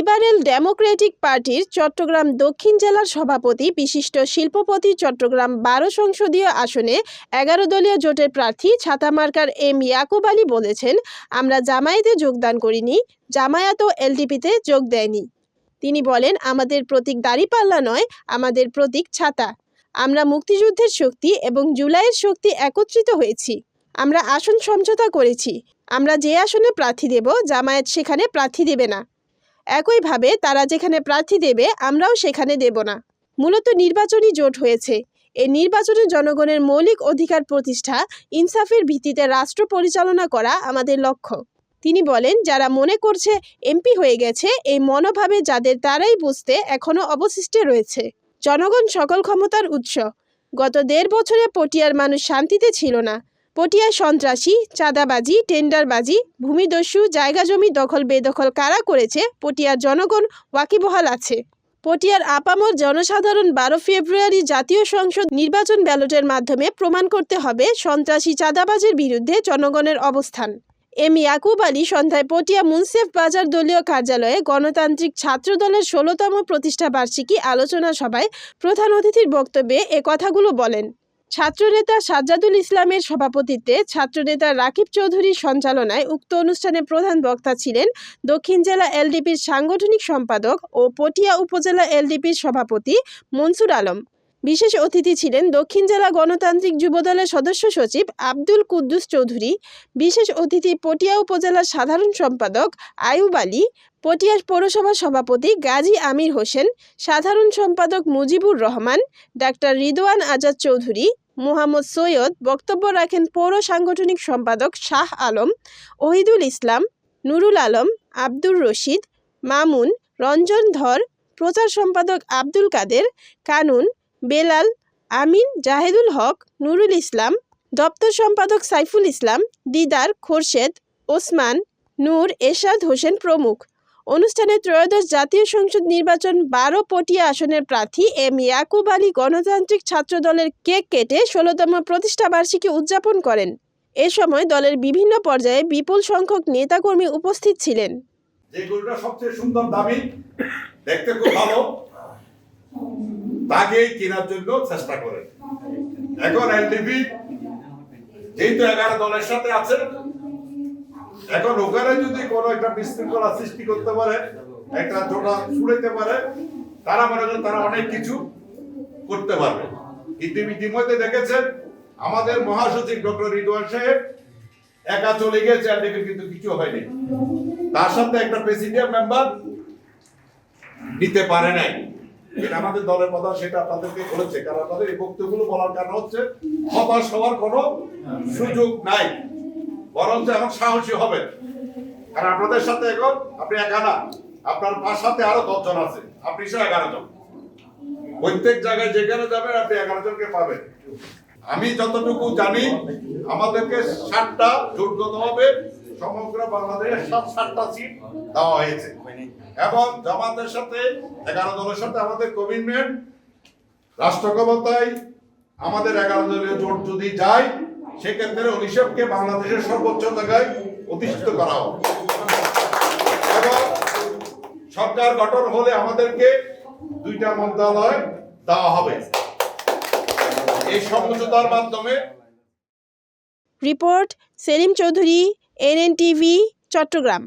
Liberal Democratic পার্টির চট্টগ্রাম দক্ষিণ জেলার সভাপতি বিশিষ্ট শিল্পপতি চট্টগ্রাম 12 সংসদীয় আসনে 11 দলীয় জোটের প্রার্থী ছাতা মার্কার এম ইয়াকুব আলী বলেছেন, আমরা জামায়াতে যোগদান করিনি, জামায়াতও এলডিপিতে যোগ দেয়নি। তিনি বলেন, আমাদের প্রতীক দাঁড়িপাল্লা নয়, আমাদের প্রতীক ছাতা। আমরা মুক্তিযুদ্ধের শক্তি এবং জুলাইয়ের শক্তি একত্রিত হয়েছি। আমরা আসন সমঝোতা করেছি। আমরা যে আসনে প্রার্থী দেব, জামায়াত সেখানে প্রার্থী দেবে না। একইভাবে তারা যেখানে প্রার্থী দেবে, আমরাও সেখানে দেব না। মূলত নির্বাচনী জোট হয়েছে। এই নির্বাচনে জনগণের মৌলিক অধিকার প্রতিষ্ঠা, ইনসাফের ভিত্তিতে রাষ্ট্র পরিচালনা করা আমাদের লক্ষ্য। তিনি বলেন, যারা মনে করছে এমপি হয়ে গেছে, এই মনোভাবে যাদের তারাই বুঝতে এখনও অবশিষ্ট রয়েছে। জনগণ সকল ক্ষমতার উৎস। গত 1.5 বছরে পটিয়ার মানুষ শান্তিতে ছিল না। পটিয়ায় সন্ত্রাসী, চাঁদাবাজি, টেন্ডারবাজি, ভূমিদস্যু, জায়গা জমি দখল বেদখল কারা করেছে, পটিয়ার জনগণ ওয়াকিবহাল আছে। পটিয়ার আপামর জনসাধারণ 12 ফেব্রুয়ারি জাতীয় সংসদ নির্বাচন ব্যালটের মাধ্যমে প্রমাণ করতে হবে সন্ত্রাসী চাঁদাবাজির বিরুদ্ধে জনগণের অবস্থান। এম ইয়াকুব আলী সন্ধ্যায় পটিয়া মুন্সেফ বাজার দলীয় কার্যালয়ে গণতান্ত্রিক ছাত্র দলের 16তম প্রতিষ্ঠা বার্ষিকী আলোচনা সভায় প্রধান অতিথির বক্তব্যে এ কথাগুলো বলেন। ছাত্রনেতা সাজ্জাদুল ইসলামের সভাপতিত্বে ছাত্রনেতা রাকিব চৌধুরীর সঞ্চালনায় উক্ত অনুষ্ঠানে প্রধান বক্তা ছিলেন দক্ষিণ জেলা এলডিপির সাংগঠনিক সম্পাদক ও পটিয়া উপজেলা এলডিপির সভাপতি মনসুর আলম। বিশেষ অতিথি ছিলেন দক্ষিণ জেলা গণতান্ত্রিক যুবদলের সদস্য সচিব আব্দুল কুদ্দুস চৌধুরী। বিশেষ অতিথি পটিয়া উপজেলার সাধারণ সম্পাদক আয়ুব আলী, পটিয়া পৌরসভা সভাপতি গাজী আমির হোসেন, সাধারণ সম্পাদক মুজিবুর রহমান, ডাক্তার রিদওয়ান আজাদ চৌধুরী, মোহাম্মদ সৈয়দ। বক্তব্য রাখেন পৌর সাংগঠনিক সম্পাদক শাহ আলম, ওহিদুল ইসলাম, নুরুল আলম, আব্দুর রশিদ, মামুন, রঞ্জন ধর, প্রচার সম্পাদক আব্দুল কাদের, কানুন, বেলাল, আমিন, জাহেদুল হক, নুরুল ইসলাম, দপ্তর সম্পাদক সাইফুল ইসলাম, দিদার, খোরশেদ, ওসমান, নূর, এরশাদ হোসেন প্রমুখ। অনুষ্ঠানে ত্রয়োদশ জাতীয় সংসদ নির্বাচন 12 পটিয়া আসনের প্রার্থী এম ইয়াকুব আলী গণতান্ত্রিক ছাত্র দলের কেক কেটে 16তম প্রতিষ্ঠা বার্ষিকী উদযাপন করেন। এ সময় দলের বিভিন্ন পর্যায়ে বিপুল সংখ্যক নেতাকর্মী উপস্থিত ছিলেন। যে গরুটা সবচেয়ে সুন্দর, দামি, দেখতে খুব ভালো, তাকে কেনার জন্য চেষ্টা করেন। এখন এলডিপি যেহেতু 11 দলের সাথে আছে, এখন ওখানে যদি কোনো একটা বিশৃঙ্খলা সৃষ্টি করতে পারে, একটা জোড়া ছুড়াইতে পারে, তারা মনে করেন তারা অনেক কিছু করতে পারবে। কিন্তু ইতিমধ্যে দেখেছেন আমাদের মহাসচিব ডক্টর রিদওয়ান সাহেব একা চলে গেছে, এলডিপি কিন্তু কিছু হয়নি। তার সাথে একটা প্রেসিডিয়াম মেম্বার নিতে পারে নাই। এটা আমাদের দলের কথা, সেটা আপনাদেরকে বলেছে। কারণ আপনাদের এই বক্তব্যগুলো বলার কারণ হচ্ছে হতাশ হওয়ার কোনো সুযোগ নাই, বরঞ্চ এখন সাহসী হবেন। কারণ আপনাদের সাথে এখন আপনি একা না, আপনার সাথে আরো 10 জন আছে, আপনি সহ 11 জন। প্রত্যেক জায়গায় যেখানে যাবেন আপনি 11 জনকে পাবেন। আমি যতটুকু জানি আমাদেরকে 7টা জোটগতভাবে সমগ্র বাংলাদেশে 7টা সিট দেওয়া হয়েছে এবং জামাতের সাথে 11 দলের সাথে আমাদের কমিটমেন্ট, রাষ্ট্র ক্ষমতায় আমাদের 11 দলীয় জোট যদি যায়, সেক্ষেত্রে অনিশেফকে বাংলাদেশের সর্বোচ্চ জায়গায় প্রতিষ্ঠিত করা হবে এবং সরকার গঠন হলে আমাদেরকে 2টা মন্ত্রণালয় দেওয়া হবে এই সমঝোতার মাধ্যমে। Report Selim Chowdhury, NNTV, Chittagong.